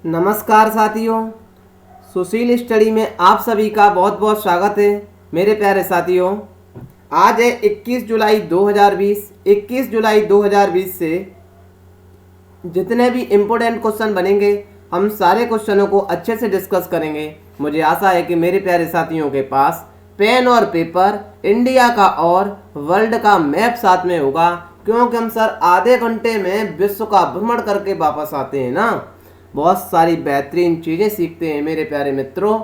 नमस्कार साथियों, सुशील स्टडी में आप सभी का बहुत बहुत स्वागत है। मेरे प्यारे साथियों, आज है 21 जुलाई 2020। 21 जुलाई 2020 से जितने भी इम्पोर्टेंट क्वेश्चन बनेंगे हम सारे क्वेश्चनों को अच्छे से डिस्कस करेंगे। मुझे आशा है कि मेरे प्यारे साथियों के पास पेन और पेपर, इंडिया का और वर्ल्ड का मैप साथ में होगा, क्योंकि हम सर आधे घंटे में विश्व का भ्रमण करके वापस आते हैं ना। बहुत सारी बेहतरीन चीज़ें सीखते हैं मेरे प्यारे मित्रों।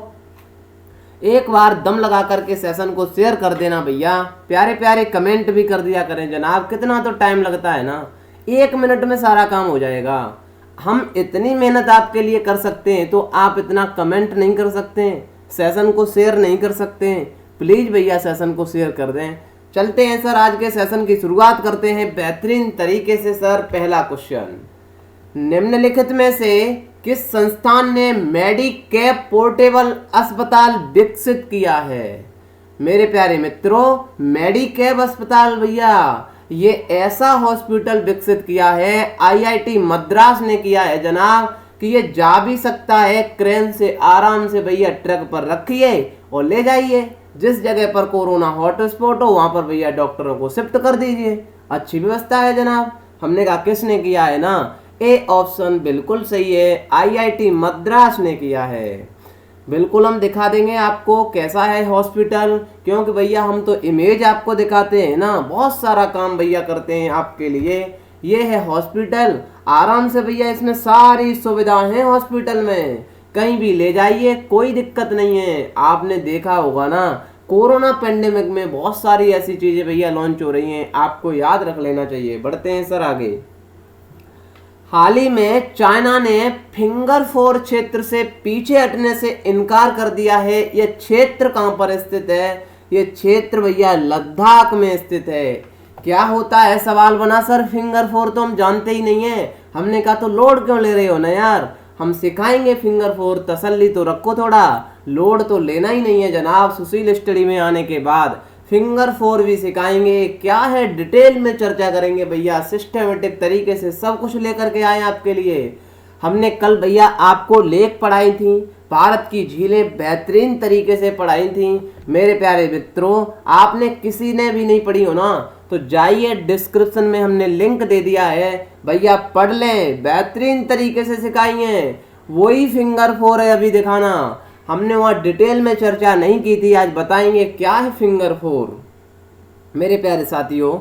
एक बार दम लगा करके सेशन को शेयर कर देना भैया, प्यारे प्यारे कमेंट भी कर दिया करें जनाब। कितना तो टाइम लगता है ना, 1 मिनट में सारा काम हो जाएगा। हम इतनी मेहनत आपके लिए कर सकते हैं तो आप इतना कमेंट नहीं कर सकते हैं, सेशन को शेयर नहीं कर सकते हैं। प्लीज़ भैया सेशन को शेयर कर दें। चलते हैं सर, आज के सेशन की शुरुआत करते हैं बेहतरीन तरीके से। सर पहला क्वेश्चन, निम्नलिखित में से किस संस्थान ने मेडिकैब पोर्टेबल अस्पताल विकसित किया है? मेरे प्यारे मित्रों, मेडिकैब अस्पताल भैया ये ऐसा हॉस्पिटल विकसित किया है, आईआईटी मद्रास ने किया है जनाब, कि ये जा भी सकता है क्रेन से आराम से भैया, ट्रक पर रखिए और ले जाइए। जिस जगह पर कोरोना हॉटस्पॉट हो वहां पर भैया डॉक्टरों को शिफ्ट कर दीजिए। अच्छी व्यवस्था है जनाब। हमने कहा किसने किया है ना, ए ऑप्शन बिल्कुल सही है, आईआईटी मद्रास ने किया है। बिल्कुल हम दिखा देंगे आपको कैसा है हॉस्पिटल, क्योंकि भैया हम तो इमेज आपको दिखाते हैं ना, बहुत सारा काम भैया करते हैं आपके लिए। ये है हॉस्पिटल, आराम से भैया इसमें सारी सुविधाएं हैं हॉस्पिटल में, कहीं भी ले जाइए, कोई दिक्कत नहीं है। आपने देखा होगा ना, कोरोना पेंडेमिक में बहुत सारी ऐसी चीजें भैया लॉन्च हो रही हैं, आपको याद रख लेना चाहिए। बढ़ते हैं सर आगे। हाल ही में चाइना ने फिंगर 4 क्षेत्र से पीछे हटने से इनकार कर दिया है। यह क्षेत्र कहां पर स्थित है? यह क्षेत्र भैया लद्दाख में स्थित है। क्या होता है सवाल बना सर, फिंगर 4 तो हम जानते ही नहीं है। हमने कहा तो लोड क्यों ले रहे हो ना यार, हम सिखाएंगे फिंगर 4, तसल्ली तो रखो थोड़ा, लोड तो लेना ही नहीं है जनाब। सुशील स्टडी में आने के बाद फिंगर 4 भी सिखाएंगे, क्या है डिटेल में चर्चा करेंगे भैया, सिस्टमेटिक तरीके से सब कुछ लेकर के आए आपके लिए। हमने कल भैया आपको लेख पढ़ाई थी, भारत की झीलें बेहतरीन तरीके से पढ़ाई थी। मेरे प्यारे मित्रों, आपने किसी ने भी नहीं पढ़ी हो ना तो जाइए डिस्क्रिप्शन में हमने लिंक दे दिया है भैया, पढ़ लें, बेहतरीन तरीके से सिखाई है। वही फिंगर 4 है अभी दिखाना, हमने वहाँ डिटेल में चर्चा नहीं की थी, आज बताएंगे क्या है फिंगर 4। मेरे प्यारे साथियों,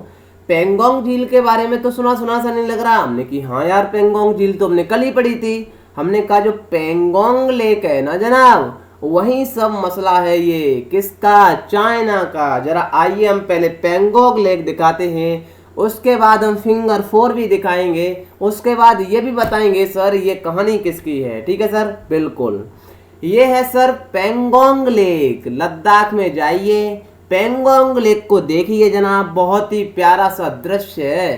पेंगोंग झील के बारे में तो सुना सुना सा नहीं लग रहा। हमने कि हाँ यार पेंगोंग झील तो हमने कल ही पढ़ी थी। हमने कहा जो पेंगोंग लेक है ना जनाब, वही सब मसला है। ये किसका? चाइना का। जरा आइए हम पहले पेंगोंग लेक दिखाते हैं, उसके बाद हम फिंगर 4 भी दिखाएंगे, उसके बाद ये भी बताएंगे सर ये कहानी किसकी है। ठीक है सर, बिल्कुल। ये है सर पेंगोंग लेक, लद्दाख में जाइए, पेंगोंग लेक को देखिए जनाब, बहुत ही प्यारा सा दृश्य है।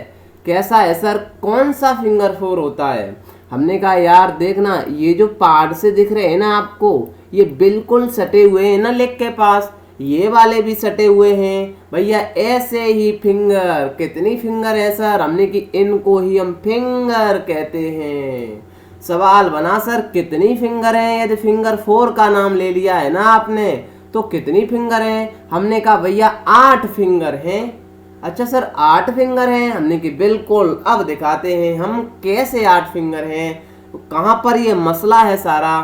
कैसा है सर, कौन सा फिंगर 4 होता है? हमने कहा यार देखना, ये जो पहाड़ से दिख रहे हैं ना आपको, ये बिल्कुल सटे हुए हैं ना लेक के पास, ये वाले भी सटे हुए हैं भैया। ऐसे ही फिंगर, कितनी फिंगर है सर? हमने कि इनको ही हम फिंगर कहते हैं। सवाल बना सर कितनी फिंगर है? यदि फिंगर 4 का नाम ले लिया है ना आपने तो कितनी फिंगर है? हमने कहा भैया 8 फिंगर हैं। अच्छा सर 8 फिंगर हैं? हमने कि बिल्कुल, अब दिखाते हैं हम कैसे 8 फिंगर हैं, कहां पर ये मसला है सारा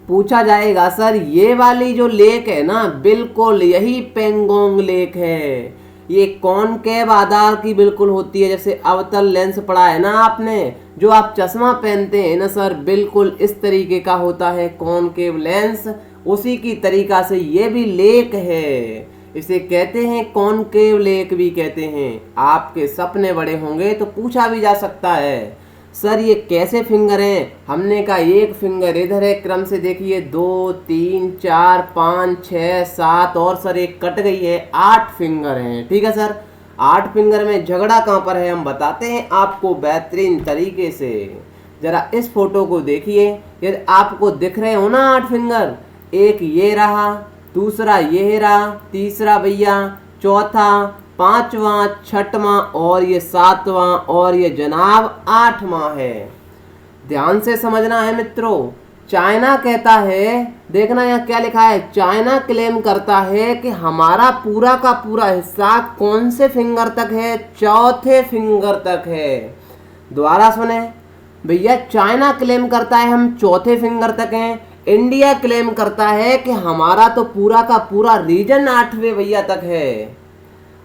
पूछा जाएगा। सर ये वाली जो लेक है ना, बिल्कुल यही पेंगोंग लेक है। ये कॉनकेव आधार की बिल्कुल होती है, जैसे अवतल लेंस पढ़ा है ना आपने, जो आप चश्मा पहनते हैं ना सर, बिल्कुल इस तरीके का होता है कॉनकेव लेंस, उसी की तरीका से ये भी लेक है। इसे कहते हैं कॉनकेव लेक भी कहते हैं। आपके सपने बड़े होंगे तो पूछा भी जा सकता है सर ये कैसे फिंगर हैं? हमने कहा एक फिंगर इधर है, क्रम से देखिए 2 3 4 5 6 7 और सर एक कट गई है, 8 फिंगर हैं। ठीक है सर, 8 फिंगर में झगड़ा कहाँ पर है हम बताते हैं आपको बेहतरीन तरीके से। जरा इस फोटो को देखिए, यदि आपको दिख रहे हो ना 8 फिंगर, एक ये रहा, दूसरा ये रहा, तीसरा भैया, चौथा, पांचवा, छठवां और ये सातवां और ये जनाब 8वां है। ध्यान से समझना है मित्रों। चाइना कहता है, देखना यहाँ क्या लिखा है, चाइना क्लेम करता है कि हमारा पूरा का पूरा हिस्सा कौन से फिंगर तक है, चौथे फिंगर तक है। दोबारा सुने भैया, चाइना क्लेम करता है हम चौथे फिंगर तक हैं, इंडिया क्लेम करता है कि हमारा तो पूरा का पूरा रीजन 8वें भैया तक है।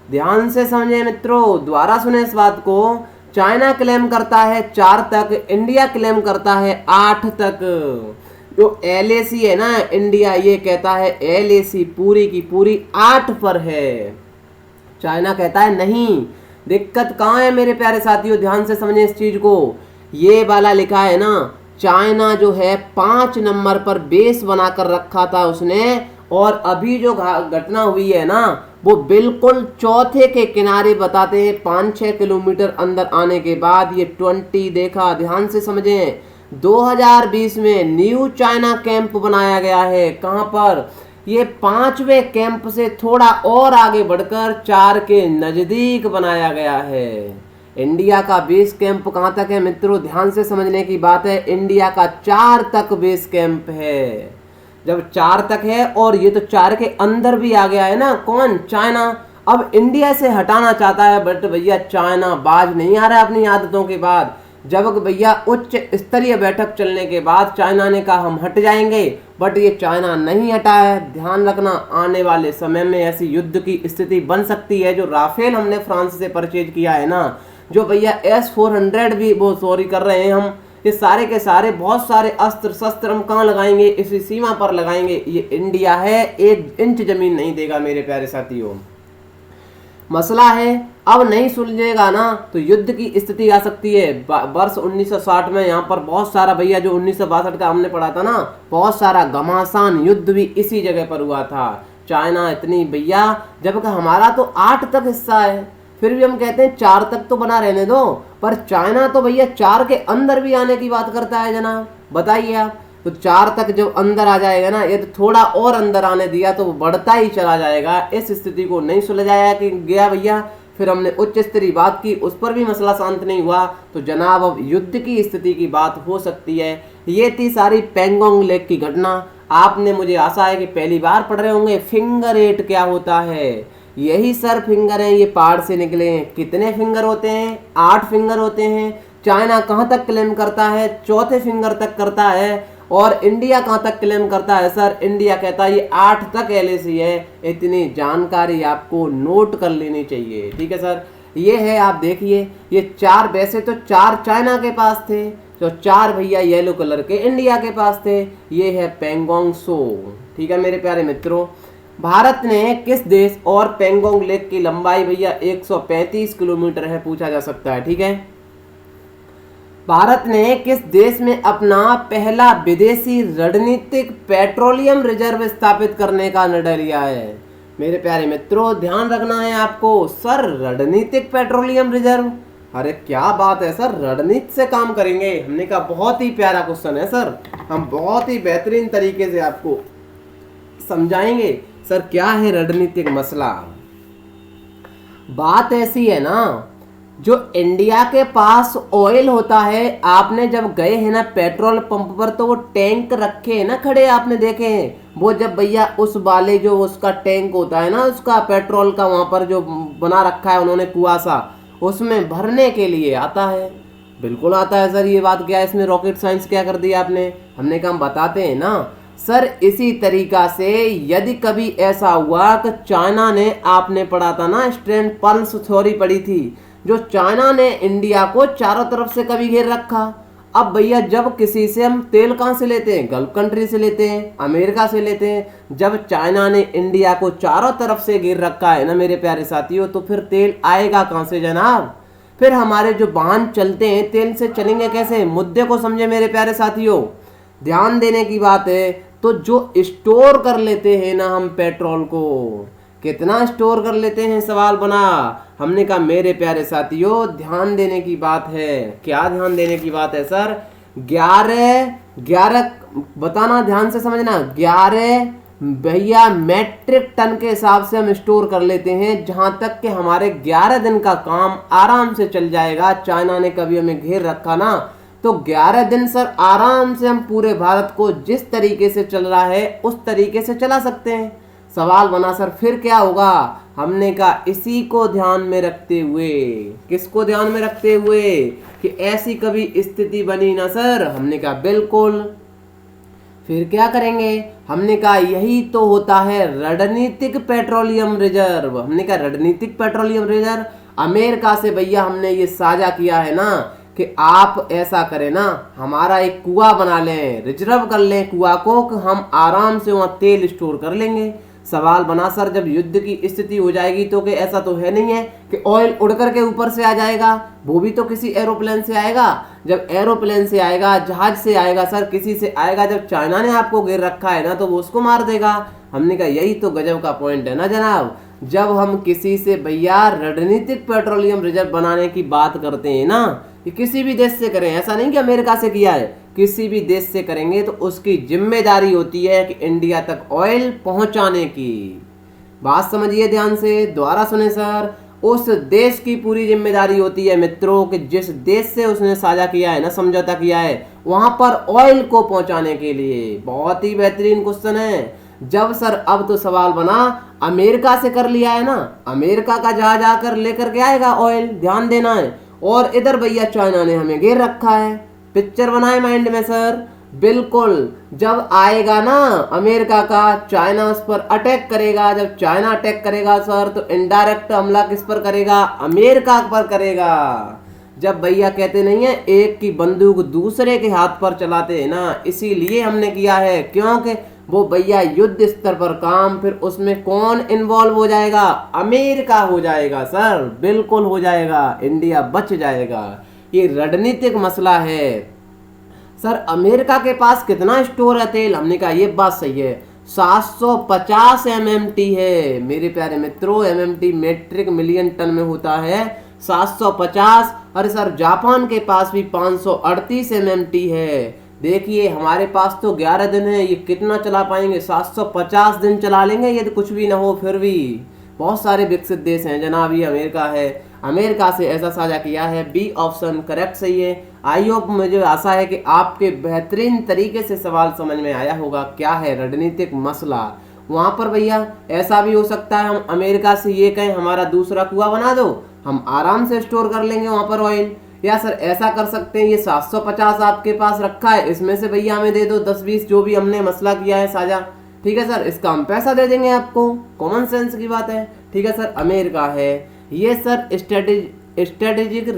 ध्यान से समझे मित्रों, दोबारा सुने इस बात को। चाइना क्लेम करता है 4 तक, इंडिया क्लेम करता है 8 तक। जो LAC है ना इंडिया, ये कहता है LAC पूरी की पूरी 8 पर है। चाइना कहता है नहीं। दिक्कत कहाँ है मेरे प्यारे साथियों, ध्यान से समझें इस चीज को। ये वाला लिखा है ना, चाइना जो है 5 नंबर पर बेस बनाकर रखा था उसने, और अभी जो घटना हुई है ना वो बिल्कुल चौथे के किनारे बताते हैं। 5-6 किलोमीटर अंदर आने के बाद ये 20 देखा। ध्यान से समझें, 2020 में न्यू चाइना कैंप बनाया गया है। कहां पर? ये 5वें कैंप से थोड़ा और आगे बढ़कर 4 के नजदीक बनाया गया है। इंडिया का बेस कैंप कहां तक है मित्रों? ध्यान से समझने की बात है। इंडिया का 4 तक बेस कैंप है। जब 4 तक है और ये तो 4 के अंदर भी आ गया है ना, कौन? चाइना। अब इंडिया से हटाना चाहता है, बट भैया चाइना बाज नहीं आ रहा है अपनी आदतों के बाद। जब भैया उच्च स्तरीय बैठक चलने के बाद चाइना ने कहा हम हट जाएंगे, बट ये चाइना नहीं हटा है। ध्यान रखना, आने वाले समय में ऐसी युद्ध की स्थिति बन सकती है। जो राफेल हमने फ्रांस से परचेज किया है ना, जो भैया S-400 भी वो सॉरी कर रहे हैं हम, ये सारे के सारे बहुत सारे अस्त्र शस्त्र हम कहाँ लगाएंगे? इसी सीमा पर लगाएंगे। ये इंडिया है, 1 इंच जमीन नहीं देगा मेरे प्यारे साथियों। मसला है, अब नहीं सुलझेगा ना तो युद्ध की स्थिति आ सकती है। वर्ष 1960 में यहाँ पर बहुत सारा भैया, जो 1962 का हमने पढ़ा था ना, बहुत सारा घमासान युद्ध भी इसी जगह पर हुआ था। चाइना इतनी भैया, जबकि हमारा तो 8 तक हिस्सा है, फिर भी हम कहते हैं 4 तक तो बना रहने दो। पर चाइना तो भैया 4 के अंदर भी आने की बात करता है जनाब। बताइए आप, तो 4 तक जब अंदर आ जाएगा ना, ये तो थोड़ा और अंदर आने दिया तो वो बढ़ता ही चला जाएगा। इस स्थिति को नहीं सुलझाया कि गया भैया, फिर हमने उच्च स्तरीय बात की, उस पर भी मसला शांत नहीं हुआ, तो जनाब अब युद्ध की स्थिति की बात हो सकती है। ये थी सारी पेंगोंग लेक की घटना। आपने, मुझे आशा है कि पहली बार पढ़ रहे होंगे फिंगर 8 क्या होता है। यही सर फिंगर हैं, ये पहाड़ से निकले हैं। कितने फिंगर होते हैं? 8 फिंगर होते हैं। चाइना कहाँ तक क्लेम करता है? चौथे फिंगर तक करता है। और इंडिया कहाँ तक क्लेम करता है सर? इंडिया कहता है ये 8 तक LAC है। इतनी जानकारी आपको नोट कर लेनी चाहिए, ठीक है सर। ये है, आप देखिए, ये 4 वैसे तो 4 चाइना के पास थे, तो 4 भैया येलो कलर के इंडिया के पास थे। ये है पेंगोंग सो, ठीक है मेरे प्यारे मित्रों। भारत ने किस देश, और पेंगोंग लेक की लंबाई भैया 135 किलोमीटर है, पूछा जा सकता है, ठीक है। भारत ने किस देश में अपना पहला विदेशी रणनीतिक पेट्रोलियम रिजर्व स्थापित करने का निर्णय लिया है? मेरे प्यारे मित्रों, ध्यान रखना है आपको। सर रणनीतिक पेट्रोलियम रिजर्व, अरे क्या बात है सर, रणनीति से काम करेंगे? हमने कहा बहुत ही प्यारा क्वेश्चन है सर, हम बहुत ही बेहतरीन तरीके से आपको समझाएंगे। सर क्या है रणनीतिक मसला? बात ऐसी है ना, जो इंडिया के पास ऑयल होता है, आपने जब गए हैं ना पेट्रोल पंप पर, तो वो टैंक रखे हैं ना खड़े, आपने देखे हैं वो। जब भैया उस वाले जो उसका टैंक होता है ना, उसका पेट्रोल का वहां पर जो बना रखा है उन्होंने कुआसा, उसमें भरने के लिए आता है। बिल्कुल आता है सर, ये बात क्या है, इसमें रॉकेट साइंस क्या कर दिया आपने? हमने कहा बताते हैं ना सर। इसी तरीका से यदि कभी ऐसा हुआ कि चाइना ने, आपने पढ़ा था ना स्ट्रैंड पल्स थ्योरी पढ़ी थी, जो चाइना ने इंडिया को चारों तरफ से कभी घेर रखा। अब भैया जब किसी से हम तेल कहाँ से लेते हैं? गल्फ कंट्री से लेते हैं, अमेरिका से लेते हैं। जब चाइना ने इंडिया को चारों तरफ से घेर रखा है ना मेरे प्यारे साथियों, तो फिर तेल आएगा कहाँ से जनाब? फिर हमारे जो वाहन चलते हैं तेल से चलेंगे कैसे? मुद्दे को समझे मेरे प्यारे साथियों, ध्यान देने की बात है। तो जो स्टोर कर लेते हैं ना हम पेट्रोल को, कितना स्टोर कर लेते हैं? सवाल बना। हमने कहा मेरे प्यारे साथियों ध्यान देने की बात है। क्या ध्यान देने की बात है सर? 11 बताना, ध्यान से समझना, 11 भैया मैट्रिक टन के हिसाब से हम स्टोर कर लेते हैं, जहां तक कि हमारे 11 दिन का काम आराम से चल जाएगा। चाइना ने कभी हमें घेर रखा ना, तो 11 दिन सर आराम से हम पूरे भारत को जिस तरीके से चल रहा है उस तरीके से चला सकते हैं। सवाल बना सर फिर क्या होगा? हमने कहा इसी को ध्यान में रखते हुए, किसको ध्यान में रखते हुए कि ऐसी कभी स्थिति बनी ना सर। हमने कहा बिल्कुल। फिर क्या करेंगे? हमने कहा यही तो होता है रणनीतिक पेट्रोलियम रिजर्व। हमने कहा रणनीतिक पेट्रोलियम रिजर्व अमेरिका से भैया हमने ये साझा किया है ना कि आप ऐसा करें ना, हमारा एक कुआं बना लें, रिजर्व कर लें कुआं को कि हम आराम से वहाँ तेल स्टोर कर लेंगे। सवाल बना सर जब युद्ध की स्थिति हो जाएगी तो कि ऐसा तो है नहीं है कि ऑयल उड़ करके ऊपर से आ जाएगा, वो भी तो किसी एरोप्लेन से आएगा। जब एरोप्लेन से आएगा, जहाज से आएगा सर, किसी से आएगा। जब चाइना ने आपको घेर रखा है ना तो वो उसको मार देगा। हमने कहा यही तो गजब का पॉइंट है ना जनाब। जब हम किसी से भैया रणनीतिक पेट्रोलियम रिजर्व बनाने की बात करते हैं ना, कि किसी भी देश से करें, ऐसा नहीं कि अमेरिका से किया है, किसी भी देश से करेंगे तो उसकी जिम्मेदारी होती है कि इंडिया तक ऑयल पहुंचाने की। बात समझिए ध्यान से, दोबारा सुने सर। उस देश की पूरी जिम्मेदारी होती है मित्रों कि जिस देश से उसने साझा किया है ना, समझौता किया है, वहां पर ऑयल को पहुंचाने के लिए। बहुत ही बेहतरीन क्वेश्चन है। जब सर अब तो सवाल बना अमेरिका से कर लिया है ना, अमेरिका का जहाज आकर लेकर के आएगा ऑयल, ध्यान देना है। और इधर भैया चाइना ने हमें घेर रखा है। पिक्चर बनाए माइंड में सर। बिल्कुल, जब आएगा ना अमेरिका का, चाइना उस पर अटैक करेगा। जब चाइना अटैक करेगा सर तो इनडायरेक्ट हमला किस पर करेगा? अमेरिका पर करेगा। जब भैया कहते नहीं है एक की बंदूक दूसरे के हाथ पर चलाते हैं ना, इसीलिए हमने किया है, क्योंकि वो भैया युद्ध स्तर पर काम, फिर उसमें कौन इन्वॉल्व हो जाएगा? अमेरिका हो जाएगा सर, बिल्कुल हो जाएगा, इंडिया बच जाएगा। ये रणनीतिक मसला है सर। अमेरिका के पास कितना स्टोर है तेल? हमने कहा ये बात सही है, 750 MMT है मेरे प्यारे मित्रों। MMT मेट्रिक मिलियन टन में होता है, 750। अरे सर जापान के पास भी 538 MMT है। देखिए हमारे पास तो 11 दिन है, ये कितना चला पाएंगे? 750 दिन चला लेंगे यदि कुछ भी ना हो। फिर भी बहुत सारे विकसित देश हैं जनाब, ये अमेरिका है, अमेरिका से ऐसा साझा किया है। बी ऑप्शन करेक्ट सही है। आई होप, मुझे आशा है कि आपके बेहतरीन तरीके से सवाल समझ में आया होगा। क्या है रणनीतिक मसला? वहां पर भैया ऐसा भी हो सकता है हम अमेरिका से ये कहें हमारा दूसरा कुआं बना दो, हम आराम से स्टोर कर लेंगे वहां पर ऑयल। या सर ऐसा कर सकते हैं ये 750 आपके पास रखा है, इसमें से भैया हमें दे दो 10-20 जो भी हमने मसला किया है साझा, ठीक है सर, इसका हम पैसा दे देंगे आपको। कॉमन सेंस की बात है, ठीक है सर। अमेरिका है ये सर स्ट्रेटेजिक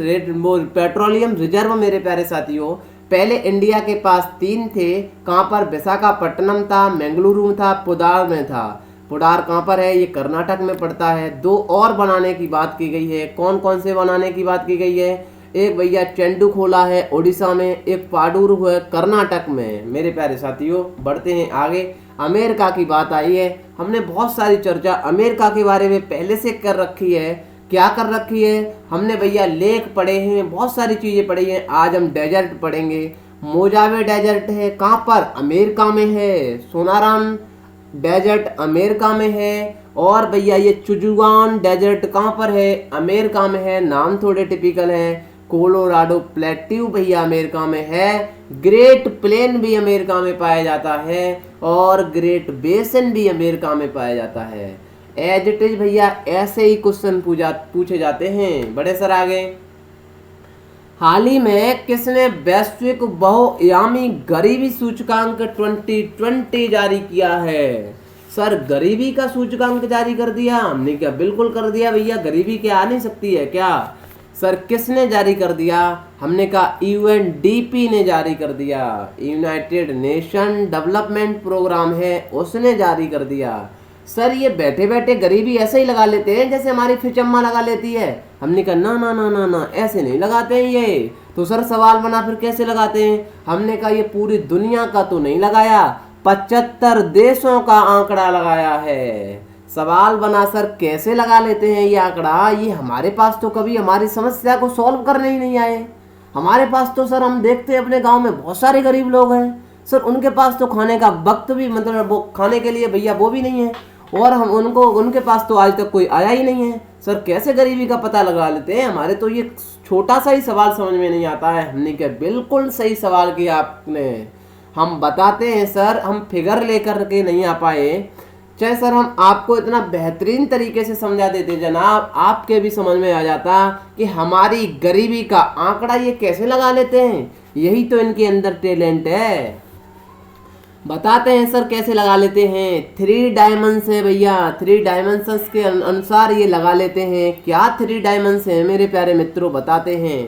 पेट्रोलियम रिजर्व मेरे प्यारे साथियों। पहले इंडिया के पास 3 थे। कहाँ पर? विशाखापट्टनम था, मंगलुरु था, पुदार में था। पुडार कहाँ पर है? ये कर्नाटक में पड़ता है। 2 और बनाने की बात की गई है। कौन कौन से बनाने की बात की गई है? एक भैया चेंडू खोला है उड़ीसा में, एक पाडूर है कर्नाटक में। मेरे प्यारे साथियों बढ़ते हैं आगे। अमेरिका की बात आई है, हमने बहुत सारी चर्चा अमेरिका के बारे में पहले से कर रखी है। क्या कर रखी है हमने भैया? लेक पढ़े हैं, बहुत सारी चीजें पढ़ी हैं। आज हम डेजर्ट पढ़ेंगे। मोजावे डेजर्ट है, कहाँ पर? अमेरिका में है। सोनाराम डेजर्ट अमेरिका में है। और भैया ये चुजुआन डेजर्ट कहाँ पर है? अमेरिका में है। नाम थोड़े टिपिकल है। कोलोराडो प्लेट्यू भैया अमेरिका में है। ग्रेट प्लेन भी अमेरिका में पाया जाता है और ग्रेट बेसन भी अमेरिका में पाया जाता है। एज इट इज भैया ऐसे ही क्वेश्चन पूछे जाते हैं। बड़े सर आगे, हाल ही में किसने वैश्विक बहुआयामी गरीबी सूचकांक 2020 जारी किया है? सर गरीबी का सूचकांक जारी कर दिया? हमने क्या बिल्कुल कर दिया भैया। गरीबी क्या आ नहीं सकती है क्या? सर किसने जारी कर दिया? हमने कहा UNDP ने जारी कर दिया। यूनाइटेड नेशन डेवलपमेंट प्रोग्राम है, उसने जारी कर दिया। सर ये बैठे बैठे गरीबी ऐसे ही लगा लेते हैं जैसे हमारी फिचम्मा लगा लेती है। हमने कहा ना ना ना ना ना, ऐसे नहीं लगाते हैं ये। तो सर सवाल बना फिर कैसे लगाते हैं? हमने कहा ये पूरी दुनिया का तो नहीं लगाया, 75 देशों का आंकड़ा लगाया है। सवाल बना सर कैसे लगा लेते हैं ये आंकड़ा? ये हमारे पास तो कभी हमारी समस्या को सॉल्व करने ही नहीं आए। हमारे पास तो सर हम देखते हैं अपने गांव में बहुत सारे गरीब लोग हैं सर, उनके पास तो खाने का वक्त भी, मतलब वो खाने के लिए भैया वो भी नहीं है। और हम उनके पास तो आज तक कोई आया ही नहीं है। सर कैसे गरीबी का पता लगा लेते हैं? हमारे तो ये छोटा सा ही सवाल समझ में नहीं आता है। हमने क्या बिल्कुल सही सवाल किया आपने। हम बताते हैं सर, हम फिगर लेकर के नहीं आ पाए, चाहे सर हम आपको इतना बेहतरीन तरीके से समझा देते जनाब, आपके भी समझ में आ जाता कि हमारी गरीबी का आंकड़ा ये कैसे लगा लेते हैं। यही तो इनके अंदर टैलेंट है। बताते हैं सर कैसे लगा लेते हैं। 3 डायमेंशन है भैया, 3 डायमेंशंस के अनुसार ये लगा लेते हैं। क्या 3 डायमेंशन है मेरे प्यारे मित्रों, बताते हैं।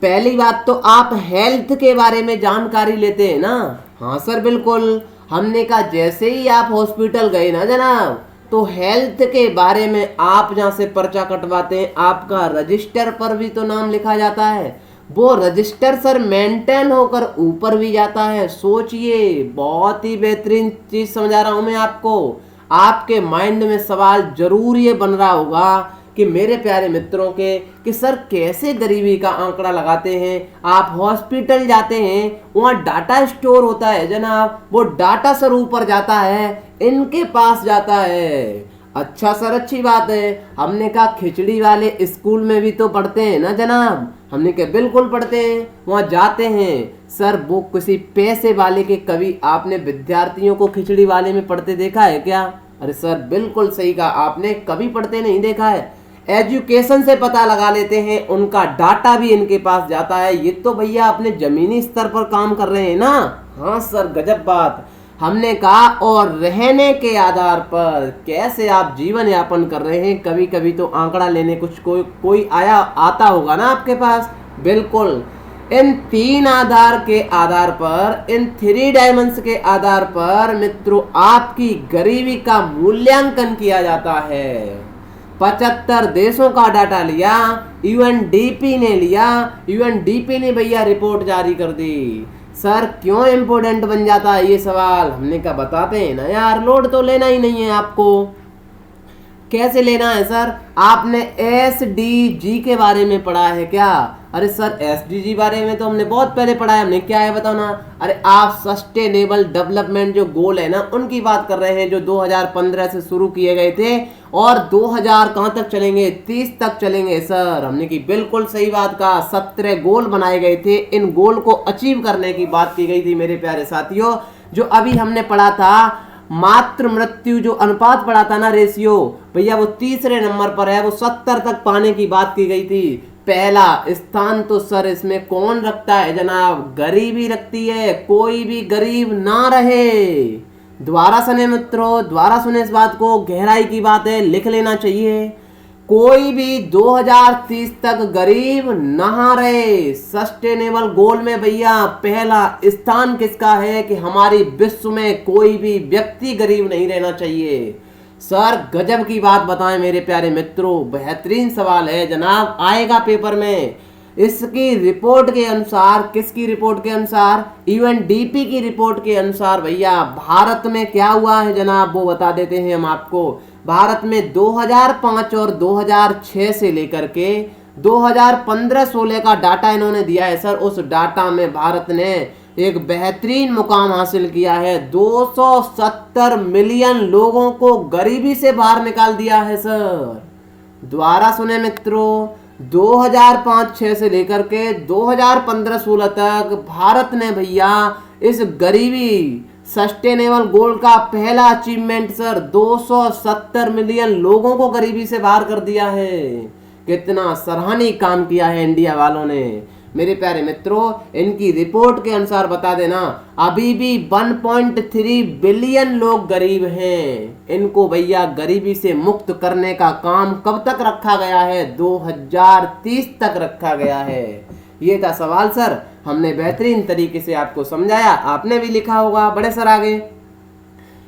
पहली बात तो आप हेल्थ के बारे में जानकारी लेते हैं ना। हाँ सर बिल्कुल, हमने कहा जैसे ही आप हॉस्पिटल गए ना जनाब, तो हेल्थ के बारे में आप जहाँ से पर्चा कटवाते हैं, आपका रजिस्टर पर भी तो नाम लिखा जाता है। वो रजिस्टर सर मेंटेन होकर ऊपर भी जाता है। सोचिए, बहुत ही बेहतरीन चीज समझा रहा हूं मैं आपको। आपके माइंड में सवाल जरूर ये बन रहा होगा कि मेरे प्यारे मित्रों के कि सर कैसे गरीबी का आंकड़ा लगाते हैं। आप हॉस्पिटल जाते हैं, वहाँ डाटा स्टोर होता है जनाब, वो डाटा सर ऊपर जाता है, इनके पास जाता है। अच्छा सर, अच्छी बात है। हमने कहा खिचड़ी वाले स्कूल में भी तो पढ़ते हैं ना जनाब। हमने कहा बिल्कुल पढ़ते हैं, वहाँ जाते हैं सर। वो किसी पैसे वाले के कभी आपने विद्यार्थियों को खिचड़ी वाले में पढ़ते देखा है क्या? अरे सर बिल्कुल सही कहा आपने, कभी पढ़ते नहीं देखा है। एजुकेशन से पता लगा लेते हैं, उनका डाटा भी इनके पास जाता है। ये तो भैया अपने जमीनी स्तर पर काम कर रहे हैं ना। हाँ सर, गजब बात। हमने कहा और रहने के आधार पर कैसे आप जीवन यापन कर रहे हैं, कभी कभी तो आंकड़ा लेने कुछ कोई आता होगा ना आपके पास। बिल्कुल, इन 3 आधार के आधार पर, इन 3 डायमेंशन के आधार पर मित्रों आपकी गरीबी का मूल्यांकन किया जाता है। 75 देशों का डाटा लिया, यूएनडीपी ने लिया, यूएनडीपी ने भैया रिपोर्ट जारी कर दी। सर क्यों इम्पोर्टेंट बन जाता है ये सवाल? हमने कहा बताते हैं ना यार, लोड तो लेना ही नहीं है आपको। कैसे लेना है सर? आपने एसडीजी के बारे में पढ़ा है क्या? अरे सर एसडीजी बारे में तो हमने बहुत पहले पढ़ा है। हमने क्या है बताओ ना। अरे आप सस्टेनेबल डेवलपमेंट जो गोल है ना, उनकी बात कर रहे हैं, जो 2015 से शुरू किए गए थे और 2000 कहाँ तक चलेंगे? 30 तक चलेंगे सर। हमने की बिल्कुल सही बात कहा। 17 गोल बनाए गए थे, इन गोल को अचीव करने की बात की गई थी मेरे प्यारे साथियों। जो अभी हमने पढ़ा था मातृ मृत्यु जो अनुपात पढ़ा था ना, रेशियो, भैया वो 3रे नंबर पर है, वो 70 तक पाने की बात की गई थी। पहला स्थान तो सर इसमें कौन रखता है जनाब? गरीबी रखती है। कोई भी गरीब ना रहे। दोबारा सुने मित्रों, दोबारा सुने इस बात को, गहराई की बात है, लिख लेना चाहिए। कोई भी 2030 तक गरीब ना रहे। सस्टेनेबल गोल में भैया पहला स्थान किसका है कि हमारी विश्व में कोई भी व्यक्ति गरीब नहीं रहना चाहिए। सर गजब की बात बताएं मेरे प्यारे मित्रों, बेहतरीन सवाल है जनाब, आएगा पेपर में। इसकी रिपोर्ट के अनुसार, किसकी रिपोर्ट के अनुसार? यूएनडीपी की रिपोर्ट के अनुसार भैया भारत में क्या हुआ है जनाब, वो बता देते हैं हम आपको। भारत में 2005 और 2006 से लेकर के 2015-16 का डाटा इन्होंने दिया है सर। उस डाटा में भारत ने एक बेहतरीन मुकाम हासिल किया है। 270 मिलियन लोगों को गरीबी से बाहर निकाल दिया है सर। दोबारा सुने मित्रों, 2005-6 से लेकर के 2015-16 तक भारत ने भैया इस गरीबी सस्टेनेबल गोल का पहला अचीवमेंट सर 270 मिलियन लोगों को गरीबी से बाहर कर दिया है। कितना सराहनीय काम किया है इंडिया वालों ने। मेरे प्यारे मित्रों, इनकी रिपोर्ट के अनुसार बता देना, अभी भी 1.3 बिलियन लोग गरीब हैं। इनको भैया गरीबी से मुक्त करने का काम कब तक रखा गया है? 2030 तक रखा गया है। ये था सवाल सर, हमने बेहतरीन तरीके से आपको समझाया, आपने भी लिखा होगा। बड़े सर आगे,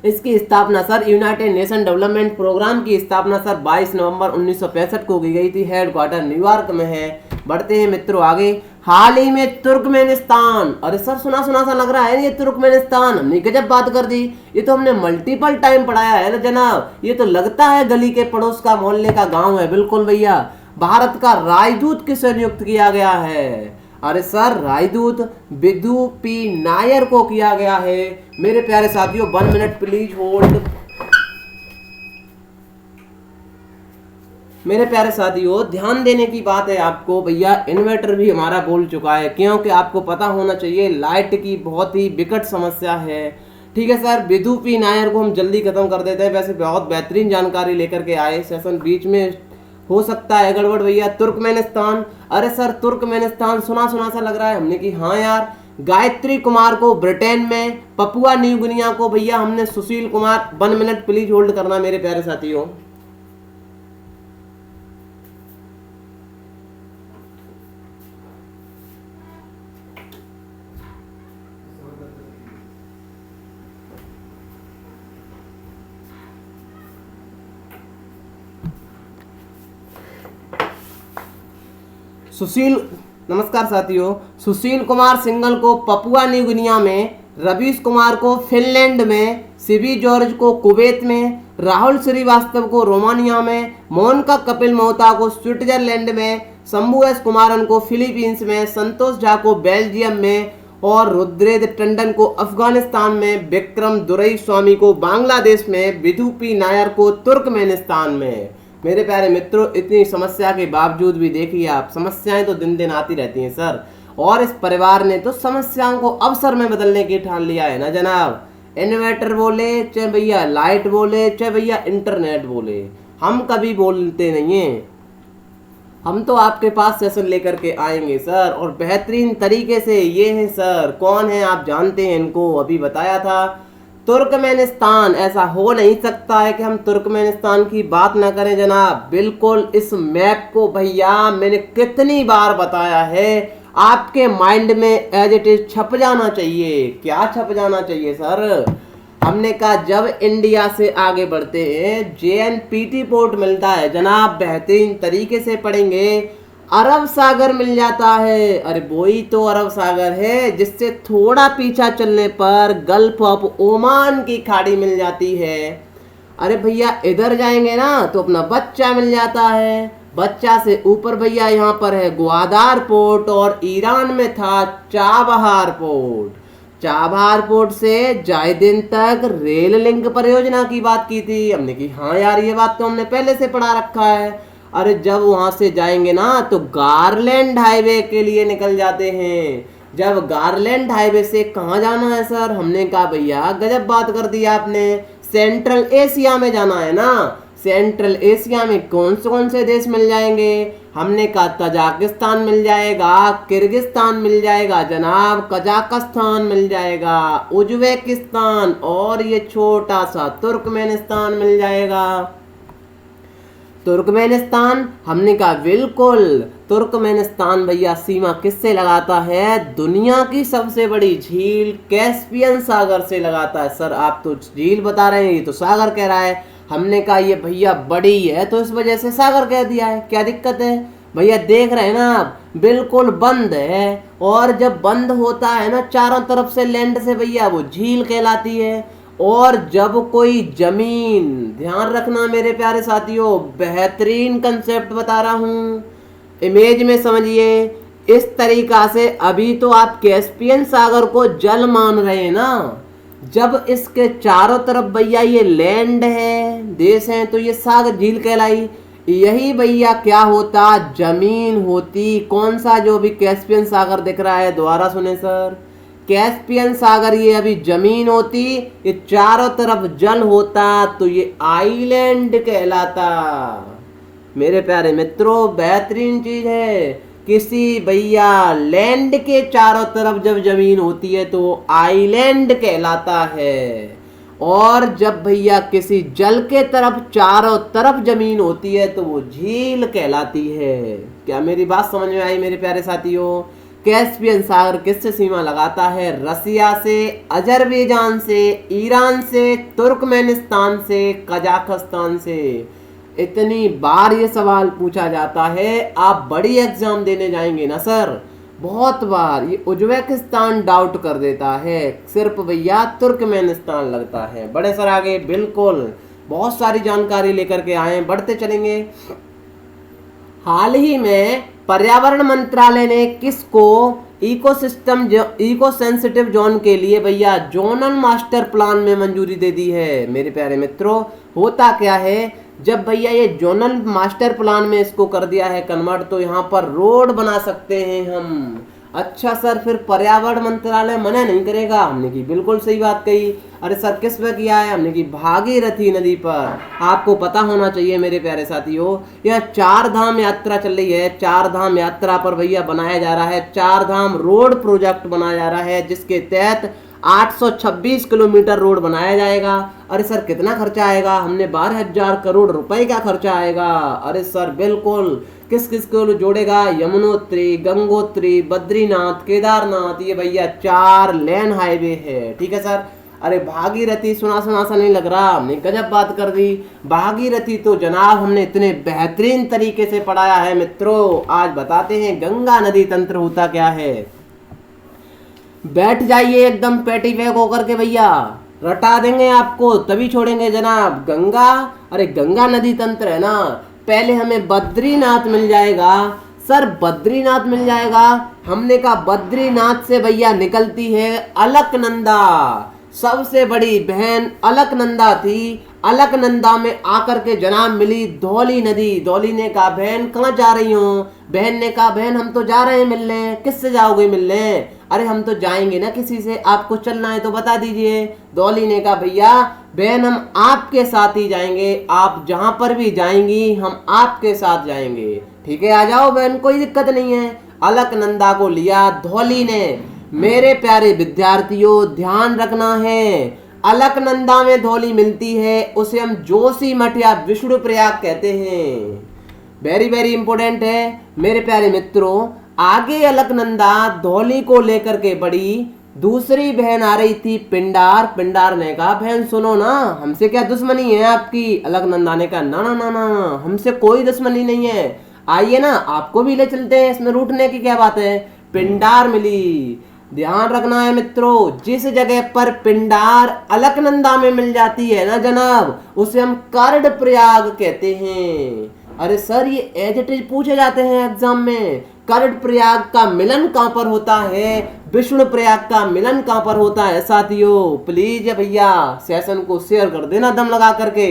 इसकी स्थापना sir United Nation Development Programme की स्थापना सर 22 नवंबर 1965 को की गई थी। हेडक्वार्टर न्यूयॉर्क में है। बढ़ते हैं मित्रों आगे। हाल ही में तुर्कमेनिस्तान, अरे सर सुना सुना सा लग रहा है ये तुर्कमेनिस्तान, हमने गजब बात कर दी। ये तो हमने मल्टीपल टाइम पढ़ाया है ना जनाब। ये तो लगता है गली के पड़ोस का, मोहल्ले का गांव है। बिल्कुल भैया, भारत का राजदूत किसे नियुक्त किया गया है? अरे सर राजदूत विदु पी नायर को किया गया है। मेरे प्यारे साथियों 1 मिनट प्लीज होल्ड। मेरे प्यारे साथियों, ध्यान देने की बात है आपको भैया, इन्वर्टर भी हमारा बोल चुका है, क्योंकि आपको पता होना चाहिए लाइट की बहुत ही विकट समस्या है। ठीक है सर, विधु पी नायर को हम जल्दी खत्म कर देते हैं। वैसे बहुत बेहतरीन जानकारी लेकर के आए, सेशन बीच में हो सकता है गड़बड़ भैया। तुर्कमेनिस्तान, अरे सर तुर्कमेनिस्तान सुना सुना सा लग रहा है। हमने कि हाँ यार, गायत्री कुमार को ब्रिटेन में, पपुआ न्यू गिनिया को भैया हमने Sushil Kumar. 1 minute please hold करना मेरे प्यारे साथियों। सुशील, नमस्कार साथियों। सुशील कुमार सिंघल को पपुआ न्यू गिनिया में, रवीश कुमार को फिनलैंड में, सिबी जॉर्ज को कुवैत में, राहुल श्रीवास्तव को रोमानिया में, मोनिका कपिल मोहता को स्विट्जरलैंड में, शंभू एस कुमारन को फिलीपींस में, संतोष झा को बेल्जियम में और रुद्रेश टंडन को अफगानिस्तान में, विक्रम दुरईस्वामी को बांग्लादेश में, विधु पी नायर को तुर्कमेनिस्तान में। मेरे प्यारे मित्रों, इतनी समस्या के बावजूद भी देखिए आप, समस्याएं तो दिन दिन आती रहती हैं सर, और इस परिवार ने तो समस्याओं को अवसर में बदलने की ठान लिया है ना जनाब। इन्वर्टर बोले चाहे भैया लाइट बोले चाहे भैया इंटरनेट बोले, हम कभी बोलते नहीं हैं। हम तो आपके पास सेशन लेकर के आएंगे सर, और बेहतरीन तरीके से। ये हैं सर, कौन है आप जानते हैं इनको, अभी बताया था। तुर्कमेनिस्तान, ऐसा हो नहीं सकता है कि हम तुर्कमेनिस्तान की बात ना करें जनाब। बिल्कुल, इस मैप को भैया मैंने कितनी बार बताया है, आपके माइंड में एज इट इज छप जाना चाहिए। क्या छप जाना चाहिए सर? हमने कहा जब इंडिया से आगे बढ़ते हैं JNPT पोर्ट मिलता है जनाब, बेहतरीन तरीके से पढ़ेंगे। अरब सागर मिल जाता है, अरे वही तो अरब सागर है जिससे थोड़ा पीछा चलने पर गल्फ ऑफ ओमान की खाड़ी मिल जाती है। अरे भैया इधर जाएंगे ना तो अपना बच्चा मिल जाता है, बच्चा से ऊपर भैया यहाँ पर है ग्वादार पोर्ट, और ईरान में था चाबहार पोर्ट। चाबहार पोर्ट से जायदिन तक रेल लिंक परियोजना की बात की थी हमने कि हाँ यार ये बात तो हमने पहले से पढ़ा रखा है। अरे जब वहां से जाएंगे ना तो गारलैंड हाईवे के लिए निकल जाते हैं। जब गारलैंड हाईवे से कहाँ जाना है सर? हमने कहा भैया गजब बात कर दी आपने, सेंट्रल एशिया में जाना है ना। सेंट्रल एशिया में कौन से देश मिल जाएंगे? हमने कहा तजाकिस्तान मिल जाएगा, किर्गिस्तान मिल जाएगा जनाब, कजाकिस्तान मिल जाएगा, उज्बेकिस्तान, और ये छोटा सा तुर्कमेनिस्तान मिल जाएगा। तुर्कमेनिस्तान, हमने कहा बिल्कुल। तुर्कमेनिस्तान भैया सीमा किससे लगाता है? दुनिया की सबसे बड़ी झील कैस्पियन सागर से लगाता है। सर आप तो झील बता रहे हैं, ये तो सागर कह रहा है। हमने कहा ये भैया बड़ी है तो इस वजह से सागर कह दिया है, क्या दिक्कत है? भैया देख रहे हैं ना आप, बिल्कुल बंद है, और जब बंद होता है ना चारों तरफ से लैंड से भैया, वो झील कहलाती है। और जब कोई जमीन, ध्यान रखना मेरे प्यारे साथियों, बेहतरीन कंसेप्ट बता रहा हूँ, इमेज में समझिए। इस तरीका से अभी तो आप कैस्पियन सागर को जल मान रहे हैं ना, जब इसके चारों तरफ भैया ये लैंड है, देश है, तो ये सागर झील कहलाई। यही भैया क्या होता? जमीन होती। कौन सा जो भी कैस्पियन सागर दिख रहा है, दोबारा सुने सर, कैस्पियन सागर ये अभी जमीन होती, ये चारों तरफ जल होता, तो ये आइलैंड कहलाता। मेरे प्यारे मित्रों, बेहतरीन चीज है। किसी भैया लैंड के चारों तरफ जब जमीन होती है तो आइलैंड कहलाता है, और जब भैया किसी जल के तरफ चारों तरफ जमीन होती है तो वो झील कहलाती है। क्या मेरी बात समझ में आई मेरे प्यारे साथियों? कैस्पियन सागर किससे सीमा लगाता है? रसिया से, अजरबैजान से, ईरान से, तुर्कमेनिस्तान से, कजाकिस्तान से। इतनी बार ये सवाल पूछा जाता है, आप बड़ी एग्जाम देने जाएंगे ना सर, बहुत बार ये उज्बेकिस्तान डाउट कर देता है, सिर्फ भैया तुर्कमेनिस्तान लगता है। बड़े सर आगे, बिल्कुल बहुत सारी जानकारी लेकर के आए, बढ़ते चलेंगे। हाल ही में पर्यावरण मंत्रालय ने किसको इको सेंसिटिव जोन के लिए भैया जोनल मास्टर प्लान में मंजूरी दे दी है। मेरे प्यारे मित्रों, होता क्या है, जब भैया ये जोनल मास्टर प्लान में इसको कर दिया है कन्वर्ट, तो यहाँ पर रोड बना सकते हैं हम। अच्छा सर, फिर पर्यावरण मंत्रालय मना नहीं करेगा? हमने की बिल्कुल सही बात कही। अरे सर, किस पे किया है? हमने की भागीरथी नदी पर। आपको पता होना चाहिए मेरे प्यारे साथियों, यह 4 धाम यात्रा चल रही है। 4 धाम यात्रा पर भैया बनाया जा रहा है 4 धाम रोड प्रोजेक्ट बनाया जा रहा है, जिसके तहत 826 किलोमीटर रोड बनाया जाएगा। अरे सर, कितना खर्चा आएगा? हमने 12,000 करोड़ रुपए का खर्चा आएगा। अरे सर बिल्कुल, किस किस को जोड़ेगा? यमुनोत्री, गंगोत्री, बद्रीनाथ, केदारनाथ, ये भैया 4 लेन हाईवे है। ठीक है सर। अरे भागीरथी सुना सुना सा नहीं लग रहा? हमने गजब बात कर दी। भागीरथी तो जनाब हमने इतने बेहतरीन तरीके से पढ़ाया है मित्रों। आज बताते हैं गंगा नदी तंत्र होता क्या है। बैठ जाइए एकदम पैटी बैग होकर के भैया, रटा देंगे आपको, तभी छोड़ेंगे जनाब। गंगा, अरे गंगा नदी तंत्र है ना, पहले हमें बद्रीनाथ मिल जाएगा। सर बद्रीनाथ मिल जाएगा? हमने कहा बद्रीनाथ से भैया निकलती है अलकनंदा। सबसे बड़ी बहन अलकनंदा थी। अलकनंदा में आकर के जनाब मिली धौली नदी। धौली ने कहा बहन कहाँ जा रही हो? बहन ने कहा बहन हम तो जा रहे हैं मिलने। किससे जाओगे मिलने? अरे हम तो जाएंगे ना किसी से, आपको चलना है तो बता दीजिए। धौली ने कहा भैया बहन हम आपके साथ ही जाएंगे, आप जहां पर भी जाएंगी हम आपके साथ जाएंगे। ठीक है, आ जाओ बहन, कोई दिक्कत नहीं है। अलकनंदा को लिया धौली ने। मेरे प्यारे विद्यार्थियों ध्यान रखना है, अलकनंदा में धौली मिलती है, उसे हम जोशीमठ या विष्णु प्रयाग कहते हैं। वेरी वेरी इंपॉर्टेंट है मेरे प्यारे मित्रों। आगे अलकनंदा धौली को लेकर के बड़ी, दूसरी बहन आ रही थी पिंडार। पिंडार ने कहा बहन सुनो ना, हमसे क्या दुश्मनी है आपकी? अलकनंदा ने कहा ना ना ना ना, हमसे कोई दुश्मनी नहीं है, आइए ना आपको भी ले चलते हैं, इसमें रूठने की क्या बात है। पिंडार मिली। ध्यान रखना है मित्रों, जिस जगह पर पिंडार अलकनंदा में मिल जाती है ना जनाब, उसे हम कर्णप्रयाग कहते हैं। अरे सर ये एज इट इज पूछे जाते हैं एग्जाम में। कर्णप्रयाग का मिलन कहां पर होता है? विष्णु प्रयाग का मिलन कहां पर होता है? साथियों प्लीज भैया सेशन को शेयर कर देना दम लगा करके।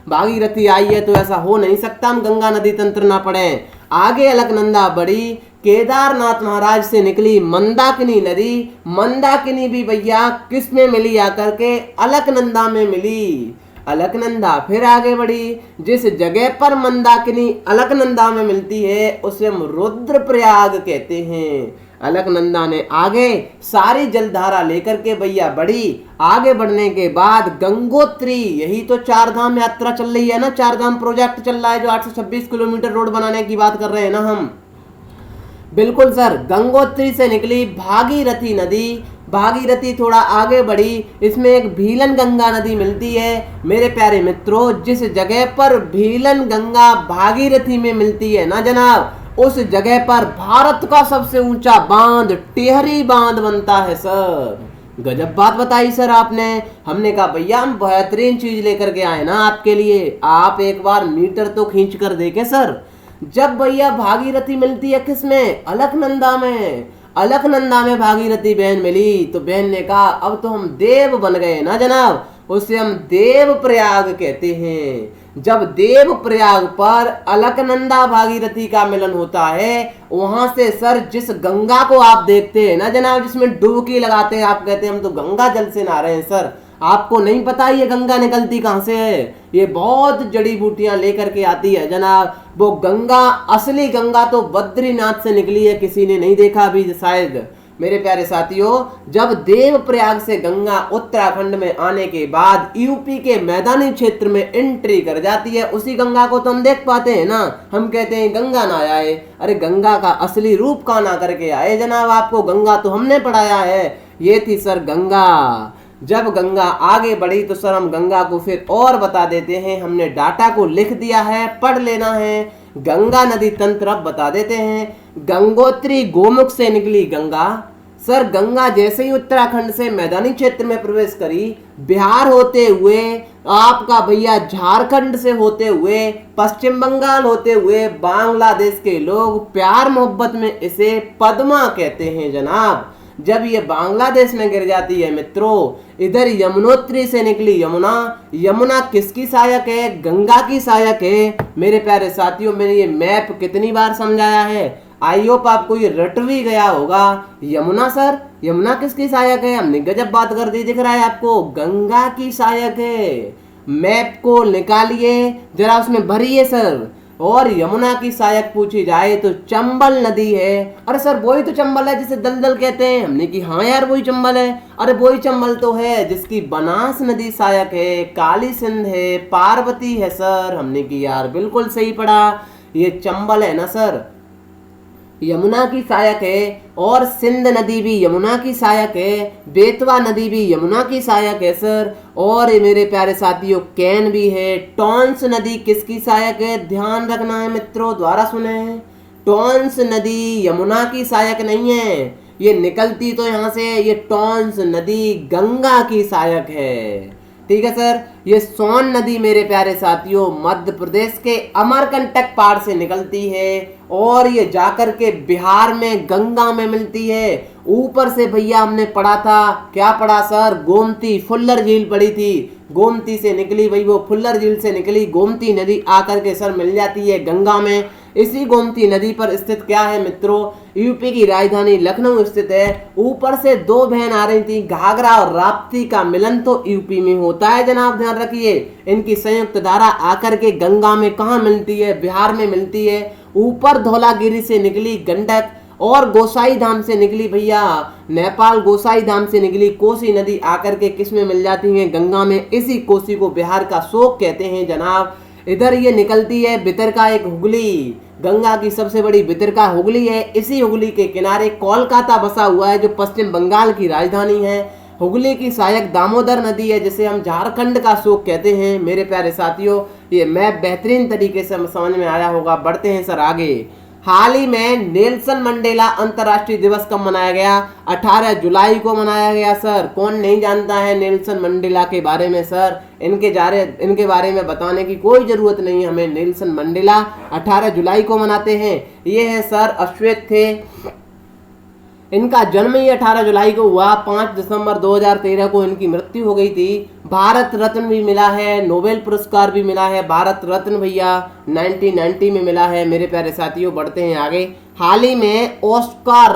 भागीरथी आई है तो ऐसा हो नहीं सकता हम गंगा नदी तंत्र ना पढ़े। आगे अलकनंदा बढ़ी, केदारनाथ महाराज से निकली मंदाकिनी नदी। मंदाकिनी भी भैया किस में मिली? आकर के अलकनंदा में मिली। अलकनंदा फिर आगे बढ़ी, जिस जगह पर मंदाकिनी अलकनंदा में मिलती है उसे हम रुद्रप्रयाग कहते हैं। अलकनंदा ने आगे सारी जलधारा लेकर के भैया बढ़ी। आगे बढ़ने के बाद गंगोत्री, यही तो 4 धाम यात्रा चल रही है ना, 4 धाम प्रोजेक्ट चल रहा है जो 826 किलोमीटर रोड बनाने की बात कर रहे हैं ना हम। बिल्कुल सर, गंगोत्री से निकली भागीरथी नदी। भागीरथी थोड़ा आगे बढ़ी, इसमें एक भीलन गंगा नदी मिलती है। मेरे प्यारे मित्रों, जिस जगह पर भीलन गंगा भागीरथी में मिलती है ना जनाब, उस जगह पर भारत का सबसे ऊंचा बांध टिहरी बांध बनता है। सर गजब बात बताई सर आपने। हमने कहा भैया हम बेहतरीन चीज लेकर के आए ना आपके लिए, आप एक बार मीटर तो खींच कर देखे सर। जब भैया भागीरथी मिलती है किसमें? अलकनंदा में। अलकनंदा में भागीरथी बहन मिली तो बहन ने कहा अब तो हम देव बन गए ना जनाब, उसे हम देव प्रयाग कहते हैं। जब देव प्रयाग पर अलकनंदा भागीरथी का मिलन होता है, वहां से सर जिस गंगा को आप देखते हैं ना जनाब, जिसमें डुबकी लगाते हैं, आप कहते हैं हम तो गंगा जल से नहा रहे हैं। सर आपको नहीं पता ये गंगा निकलती कहां से है? ये बहुत जड़ी बूटियां लेकर के आती है जनाब। वो गंगा, असली गंगा तो बद्रीनाथ से निकली है, किसी ने नहीं देखा अभी शायद। मेरे प्यारे साथियों, जब देव प्रयाग से गंगा उत्तराखंड में आने के बाद यूपी के मैदानी क्षेत्र में एंट्री कर जाती है, उसी गंगा को तो हम देख पाते हैं ना। हम कहते हैं गंगा ना आए, अरे गंगा का असली रूप कहां ना करके आए जनाब, आपको गंगा तो हमने पढ़ाया है। ये थी सर गंगा। जब गंगा आगे बढ़ी तो सर हम गंगा को फिर और बता देते हैं, हमने डाटा को लिख दिया है, पढ़ लेना है। गंगा नदी तंत्र अब बता देते हैं। गंगोत्री गोमुख से निकली गंगा। सर गंगा जैसे ही उत्तराखंड से मैदानी क्षेत्र में प्रवेश करी, बिहार होते हुए, आपका भैया झारखंड से होते हुए, पश्चिम बंगाल होते हुए, बांग्लादेश के लोग प्यार मोहब्बत में इसे पद्मा कहते हैं जनाब। जब ये बांग्लादेश में गिर जाती है मित्रों, इधर यमुनोत्री से निकली यमुना, यमुना किसकी सहायक है? गंगा की सहायक है। मेरे प्यारे साथियों, मैंने ये मैप कितनी बार समझाया है, आई होप आपको ये रट भी गया होगा। यमुना सर, यमुना किसकी सहायक है? हमने गजब बात कर दी, दिख रहा है आपको, गंगा की सहायक है। मैप को निकालिए जरा, उसमें भरिए सर। और यमुना की सहायक पूछी जाए तो चंबल नदी है। अरे सर वही तो चंबल है जिसे दलदल कहते हैं। हमने कि हाँ यार वही चंबल है। अरे वही चंबल तो है जिसकी बनास नदी सहायक है, काली सिंध है, पार्वती है सर। हमने कि यार बिल्कुल सही पढ़ा, ये चंबल है ना सर, यमुना की सहायक है। और सिंध नदी भी यमुना की सहायक है, बेतवा नदी भी यमुना की सहायक है सर। और मेरे प्यारे साथियों कैन भी है। टॉन्स नदी किसकी सहायक है? ध्यान रखना है मित्रों, द्वारा सुने, टॉन्स नदी यमुना की सहायक नहीं है, ये निकलती तो यहाँ से, ये टॉन्स नदी गंगा की सहायक है। ठीक है सर। ये सोन नदी मेरे प्यारे साथियों मध्य प्रदेश के अमरकंटक पहाड़ से निकलती है और ये जाकर के बिहार में गंगा में मिलती है। ऊपर से भैया हमने पढ़ा था, क्या पढ़ा सर? गोमती फुल्लर झील पढ़ी थी। गोमती से निकली भाई, वो फुल्लर झील से निकली गोमती नदी आकर के सर मिल जाती है गंगा में। इसी गोमती नदी पर स्थित क्या है मित्रों? यूपी की राजधानी लखनऊ स्थित है। ऊपर से दो बहन आ रही थी, घाघरा और राप्ती का मिलन तो यूपी में होता है जनाब, ध्यान रखिए। इनकी संयुक्त धारा आकर के गंगा में कहाँ मिलती है? बिहार में मिलती है। ऊपर धौलागिरी से निकली गंडक और गोसाई धाम से निकली भैया, नेपाल गोसाई धाम से निकली कोसी नदी आकर के किस में मिल जाती है? गंगा में। इसी कोसी को बिहार का शोक कहते हैं जनाब। इधर ये निकलती है भितरका एक हुगली, गंगा की सबसे बड़ी भितरका हुगली है। इसी हुगली के किनारे कोलकाता बसा हुआ है जो पश्चिम बंगाल की राजधानी है। हुगली की सहायक दामोदर नदी है जिसे हम झारखंड का शोक कहते हैं। मेरे प्यारे साथियों ये मैप बेहतरीन तरीके से समझ में आया होगा। बढ़ते हैं सर आगे। हाल ही में नेल्सन मंडेला अंतर्राष्ट्रीय दिवस कब मनाया गया? 18 जुलाई को मनाया गया सर। कौन नहीं जानता है नेल्सन मंडेला के बारे में सर? इनके बारे में बताने की कोई जरूरत नहीं हमें। नेल्सन मंडेला 18 जुलाई को मनाते हैं। ये है सर अश्वेत थे, इनका जन्म ही 18 जुलाई को हुआ। 5 दिसंबर 2013 को इनकी मृत्यु हो गई थी। भारत रत्न भी मिला है, नोबेल पुरस्कार भी मिला है। भारत रत्न भैया 1990 में मिला है। मेरे प्यारे साथियों बढ़ते हैं आगे। हाल ही में ऑस्कार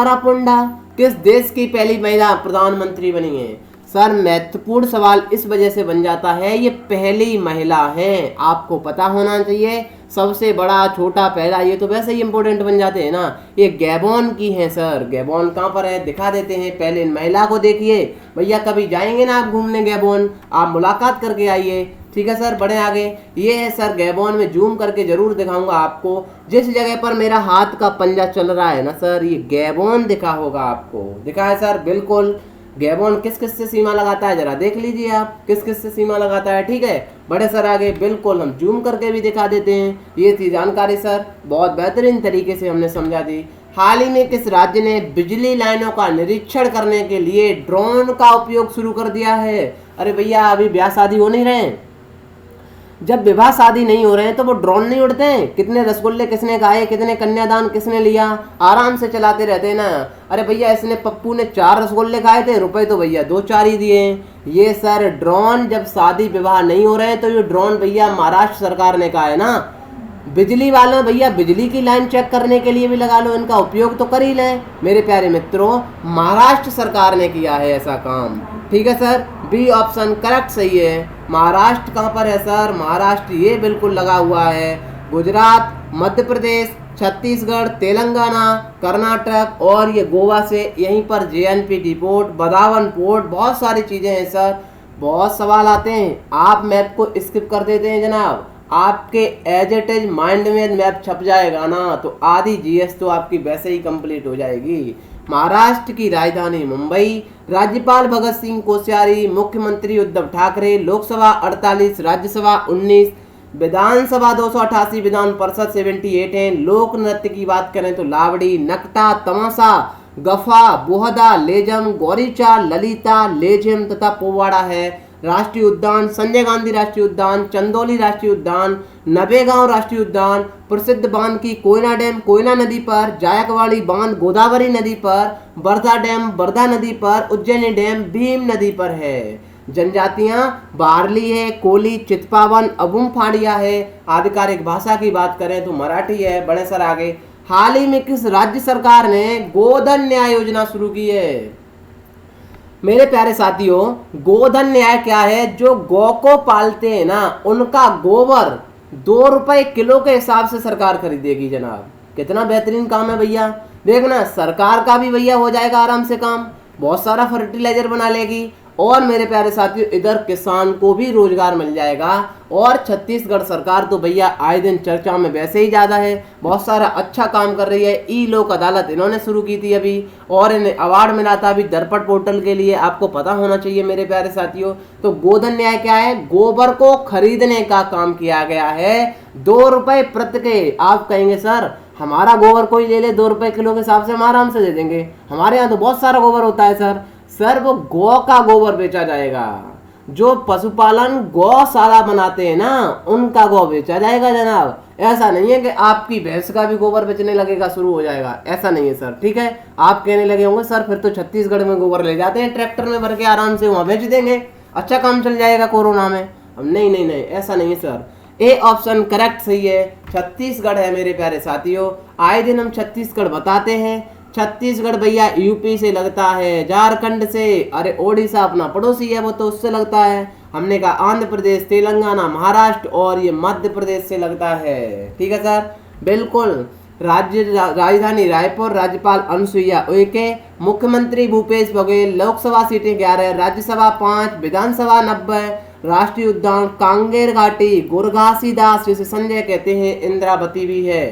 रापुंडा किस देश की पहली महिला प्रधानमंत्री बनी है? सर महत्वपूर्ण सवाल इस वजह से बन जाता है, ये पहली महिला है, आपको पता होना चाहिए। सबसे बड़ा, छोटा, पहला, ये तो वैसे ही इंपॉर्टेंट बन जाते हैं ना। ये गैबोन की है सर। गैबोन कहाँ पर है दिखा देते हैं। पहले इन महिला को देखिए भैया, कभी जाएंगे ना आप घूमने गैबोन, आप मुलाकात करके आइए। ठीक है सर, बढ़े आगे। ये है सर गैबोन में जूम करके जरूर दिखाऊंगा आपको। जिस जगह पर मेरा हाथ का पंजा चल रहा है ना सर, ये गैबोन दिखा होगा आपको। दिखा है सर, बिल्कुल। गैबोन किस किस से सीमा लगाता है जरा देख लीजिए आप, किस किस से सीमा लगाता है। ठीक है, बड़े सर आगे, बिल्कुल हम जूम करके भी दिखा देते हैं। ये थी जानकारी सर, बहुत बेहतरीन तरीके से हमने समझा दी। हाल ही में किस राज्य ने बिजली लाइनों का निरीक्षण करने के लिए ड्रोन का उपयोग शुरू कर दिया है? अरे भैया अभी ब्याह शादी हो नहीं रहे हैं, जब विवाह शादी नहीं हो रहे हैं तो वो ड्रोन नहीं उड़ते हैं? कितने रसगुल्ले किसने खाए, कितने कन्यादान किसने लिया, आराम से चलाते रहते हैं ना। अरे भैया इसने, पप्पू ने 4 रसगुल्ले खाए थे, रुपए तो भैया 2-4 ही दिए। ये सर ड्रोन, जब शादी विवाह नहीं हो रहे हैं तो ये ड्रोन भैया महाराष्ट्र सरकार ने कहा है ना, बिजली वालों भैया बिजली की लाइन चेक करने के लिए भी लगा लो, इनका उपयोग तो कर ही लें। मेरे प्यारे मित्रों महाराष्ट्र सरकार ने किया है ऐसा काम। ठीक है सर, बी ऑप्शन करेक्ट सही है। महाराष्ट्र कहाँ पर है सर? महाराष्ट्र ये बिल्कुल लगा हुआ है। गुजरात, मध्य प्रदेश, छत्तीसगढ़, तेलंगाना, कर्नाटक और ये गोवा से यहीं पर JNPT पोर्ट, बदावन पोर्ट, बहुत सारी चीज़ें हैं सर। बहुत सवाल आते हैं, आप मैप को स्किप कर देते हैं जनाब, आपके एज इट इज माइंड में मैप छप जाएगा ना तो आधी GS तो आपकी वैसे ही कंप्लीट हो जाएगी। महाराष्ट्र की राजधानी मुंबई, राज्यपाल भगत सिंह कोश्यारी, मुख्यमंत्री उद्धव ठाकरे, लोकसभा 48, राज्यसभा 19, विधानसभा 288, विधान परिषद 78 है। लोक नृत्य की बात करें तो लावड़ी, नकटा, तमाशा, गफा, बोहदा, लेजम, गौरीचा, ललिता, लेझिम तथा पोवाड़ा है। राष्ट्रीय उद्यान संजय गांधी राष्ट्रीय उद्यान, चंदौली राष्ट्रीय उद्यान, नवेगांव राष्ट्रीय उद्यान, प्रसिद्ध बांध की कोयना डैम कोयना नदी पर, जायकवाड़ी बांध गोदावरी नदी पर, वर्धा डैम वर्धा नदी पर, उज्जैनी डैम भीम नदी पर है। जनजातियां बारली है, कोली, चितपावन, अबुम फाड़िया है। आधिकारिक भाषा की बात करें तो मराठी है। बड़े सर आगे, हाल ही में किस राज्य सरकार ने गोधन न्याय योजना शुरू की है? मेरे प्यारे साथियों, गोधन न्याय क्या है? जो गौ को पालते हैं ना, उनका गोबर 2 रुपए किलो के हिसाब से सरकार खरीदेगी जनाब। कितना बेहतरीन काम है भैया। देखना, सरकार का भी भैया हो जाएगा आराम से काम, बहुत सारा फर्टिलाइजर बना लेगी, और मेरे प्यारे साथियों इधर किसान को भी रोजगार मिल जाएगा। और छत्तीसगढ़ सरकार तो भैया आए दिन चर्चा में वैसे ही ज़्यादा है, बहुत सारा अच्छा काम कर रही है। ई लोक अदालत इन्होंने शुरू की थी अभी, और इन्हें अवार्ड मिला था अभी दर्पण पोर्टल के लिए, आपको पता होना चाहिए मेरे प्यारे साथियों। तो गोधन न्याय क्या है? गोबर को खरीदने का काम किया गया है 2 रुपए प्रति के। आप कहेंगे सर हमारा गोबर कोई ले ले 2 रुपए किलो के हिसाब से, हम आराम से दे देंगे, हमारे यहाँ तो बहुत सारा गोबर होता है सर। सर वो गौ का गोबर बेचा जाएगा, जो पशुपालन गौशाला बनाते हैं ना, उनका गौ बेचा जाएगा जनाब। ऐसा नहीं है कि आपकी भैंस का भी गोबर बेचने लगेगा, शुरू हो जाएगा, ऐसा नहीं है सर, ठीक है। आप कहने लगे होंगे सर फिर तो छत्तीसगढ़ में गोबर ले जाते हैं ट्रैक्टर में भर के, आराम से वहां बेच देंगे, अच्छा काम चल जाएगा कोरोना में। अब नहीं नहीं नहीं, ऐसा नहीं है सर। ए ऑप्शन करेक्ट सही है, छत्तीसगढ़ है मेरे प्यारे साथियों। आए दिन हम छत्तीसगढ़ बताते हैं। छत्तीसगढ़ भैया यूपी से लगता है, झारखंड से, अरे ओडिशा अपना पड़ोसी है वो तो उससे लगता है। हमने कहा आंध्र प्रदेश, तेलंगाना, महाराष्ट्र, और ये मध्य प्रदेश से लगता है, ठीक है सर, बिल्कुल। राज्य राजधानी रायपुर, राज्यपाल अनुसुईया उइके, मुख्यमंत्री भूपेश बघेल, लोकसभा सीटें 11, राज्यसभा 5, विधानसभा 90, राष्ट्रीय उद्यान कांगेर घाटी, गुरघासीदास जिसे संजय कहते हैं, इंद्रावती भी है।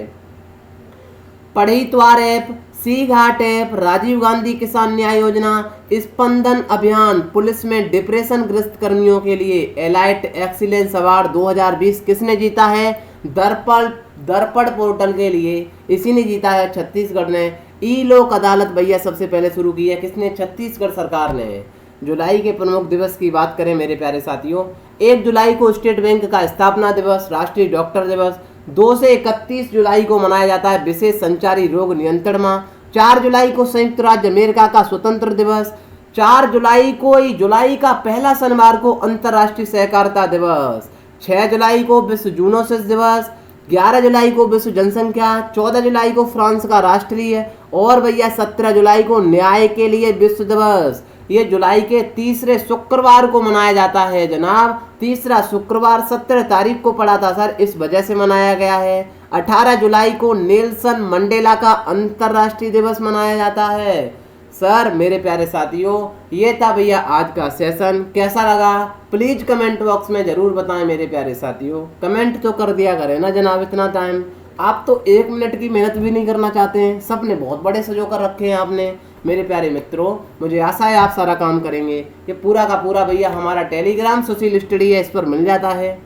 पढ़ीत्वार ऐप, सी घाट ऐप, राजीव गांधी किसान न्याय योजना, स्पंदन अभियान, पुलिस में डिप्रेशन ग्रस्त कर्मियों के लिए एलाइट एक्सीलेंस अवार्ड 2020 किसने जीता है? दर्पण पोर्टल के लिए इसी ने जीता है, छत्तीसगढ़ ने। ई लोक अदालत भैया सबसे पहले शुरू की है किसने? छत्तीसगढ़ सरकार ने। जुलाई के प्रमुख दिवस की बात करें मेरे प्यारे साथियों, 1 जुलाई को स्टेट बैंक का स्थापना दिवस, राष्ट्रीय डॉक्टर दिवस। 2 से 31 जुलाई को मनाया जाता है विशेष संचारी रोग नियंत्रण माह। 4 जुलाई को संयुक्त राज्य अमेरिका का स्वतंत्र दिवस। 4 जुलाई को ही जुलाई का पहला शनिवार को अंतर्राष्ट्रीय सहकारिता दिवस। 6 जुलाई को विश्व जूनोसिस दिवस। 11 जुलाई को विश्व जनसंख्या। 14 जुलाई को फ्रांस का राष्ट्रीय, और भैया 17 जुलाई को न्याय के लिए विश्व दिवस। ये जुलाई के तीसरे शुक्रवार को मनाया जाता है जनाब। तीसरा शुक्रवार 17 तारीख को पड़ा था सर, इस वजह से मनाया गया है। 18 जुलाई को नेल्सन मंडेला का अंतर्राष्ट्रीय दिवस मनाया जाता है। सर मेरे प्यारे साथियों, ये था भैया आज का सेशन, कैसा लगा प्लीज कमेंट बॉक्स में जरूर बताएं मेरे प्यारे साथियों। कमेंट तो कर दिया करें ना जनाब, इतना टाइम आप तो 1 मिनट की मेहनत भी नहीं करना चाहते हैं। सपने बहुत बड़े सजो कर रखे हैं आपने मेरे प्यारे मित्रों। मुझे आशा है आप सारा काम करेंगे। ये पूरा का पूरा भैया हमारा टेलीग्राम सोशल स्टडी है, इस पर मिल जाता है।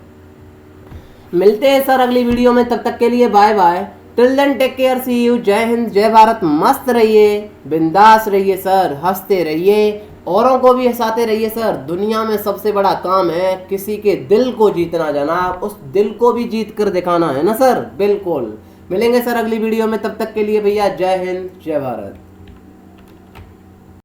मिलते हैं सर अगली वीडियो में, तब तक के लिए bye bye. Till then take care, see you, जय हिंद, जय भारत। मस्त रहिए, बिंदास रहिए सर, हंसते रहिए, औरों को भी हंसाते रहिए सर। दुनिया में सबसे बड़ा काम है किसी के दिल को जीतना जनाब, उस दिल को भी जीत कर दिखाना है ना सर, बिल्कुल। मिलेंगे सर अगली वीडियो में, तब तक के लिए भैया जय हिंद, जय भारत।